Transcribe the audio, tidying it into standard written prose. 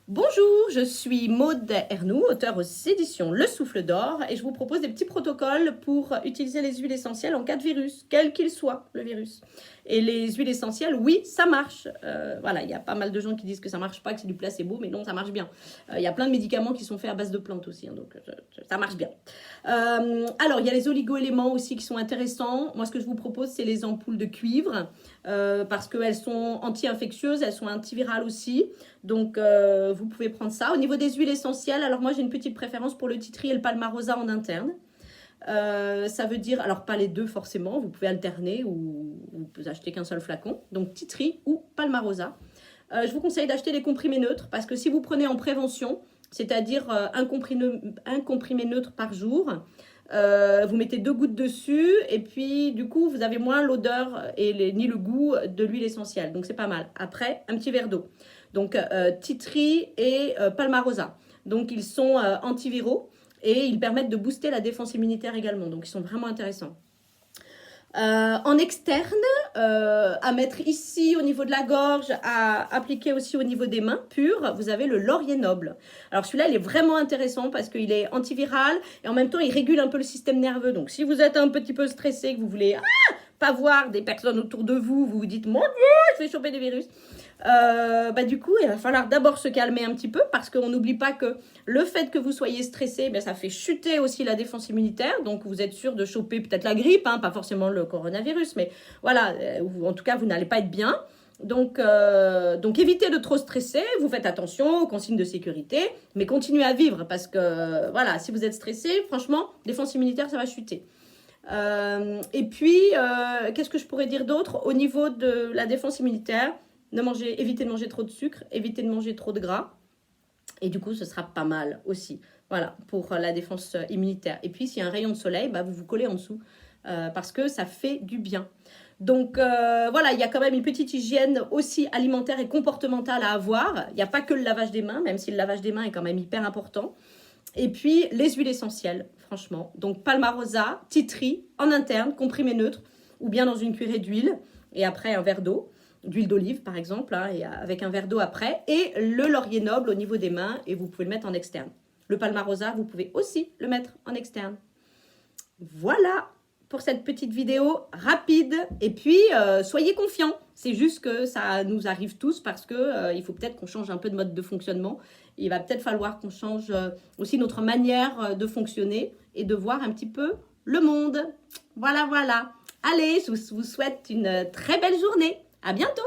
Bonjour, je suis Maude Ernoux, auteure aux éditions Le Souffle d'Or, et je vous propose des petits protocoles pour utiliser les huiles essentielles en cas de virus, quel qu'il soit le virus. Et les huiles essentielles, oui, ça marche. Voilà, il y a pas mal de gens qui disent que ça marche pas, que c'est du placebo, mais non, ça marche bien. Il y a plein de médicaments qui sont faits à base de plantes aussi, hein, donc ça marche bien. Alors, il y a les oligo-éléments aussi qui sont intéressants. Moi, ce que je vous propose, c'est les ampoules de cuivre, parce qu'elles sont anti-infectieuses, elles sont antivirales aussi. Donc, vous pouvez prendre ça. Au niveau des huiles essentielles, alors moi, j'ai une petite préférence pour le titri et le palmarosa en interne. Ça veut dire, alors pas les deux forcément, vous pouvez alterner ou vous pouvez acheter qu'un seul flacon. Donc, titri ou palmarosa. Je vous conseille d'acheter les comprimés neutres parce que si vous prenez en prévention, c'est-à-dire un comprimé neutre par jour, vous mettez 2 gouttes dessus et puis du coup vous avez moins l'odeur et ni le goût de l'huile essentielle, donc c'est pas mal. Après, un petit verre d'eau. Donc titri et palmarosa, donc ils sont antiviraux et ils permettent de booster la défense immunitaire également, donc ils sont vraiment intéressants. En externe, à mettre ici au niveau de la gorge, à appliquer aussi au niveau des mains pures, vous avez le laurier noble. Alors celui-là, il est vraiment intéressant parce qu'il est antiviral et en même temps, il régule un peu le système nerveux. Donc si vous êtes un petit peu stressé, que vous voulez pas voir des personnes autour de vous, vous vous dites « Mon Dieu, je vais choper des virus », du coup, il va falloir d'abord se calmer un petit peu parce qu'on n'oublie pas que le fait que vous soyez stressé, ça fait chuter aussi la défense immunitaire. Donc, vous êtes sûr de choper peut-être la grippe, hein, pas forcément le coronavirus, mais voilà, en tout cas, vous n'allez pas être bien. Donc, évitez de trop stresser, vous faites attention aux consignes de sécurité, mais continuez à vivre parce que, voilà, si vous êtes stressé, franchement, défense immunitaire, ça va chuter. Et puis, qu'est-ce que je pourrais dire d'autre au niveau de la défense immunitaire? Évitez de manger trop de sucre, évitez de manger trop de gras. Et du coup, ce sera pas mal aussi. Voilà, pour la défense immunitaire. Et puis, s'il y a un rayon de soleil, vous vous collez en dessous parce que ça fait du bien. Donc, voilà, il y a quand même une petite hygiène aussi alimentaire et comportementale à avoir. Il n'y a pas que le lavage des mains, même si le lavage des mains est quand même hyper important. Et puis, les huiles essentielles, franchement. Donc, palmarosa, titri, en interne, comprimé neutre, ou bien dans une cuillerée d'huile, et après un verre d'eau, d'huile d'olive par exemple, hein, et avec un verre d'eau après, et le laurier noble au niveau des mains, et vous pouvez le mettre en externe. Le palmarosa, vous pouvez aussi le mettre en externe. Voilà pour cette petite vidéo rapide. Et puis, soyez confiants. C'est juste que ça nous arrive tous parce qu'il faut peut-être qu'on change un peu de mode de fonctionnement. Il va peut-être falloir qu'on change aussi notre manière de fonctionner et de voir un petit peu le monde. Voilà, voilà. Allez, je vous souhaite une très belle journée. À bientôt.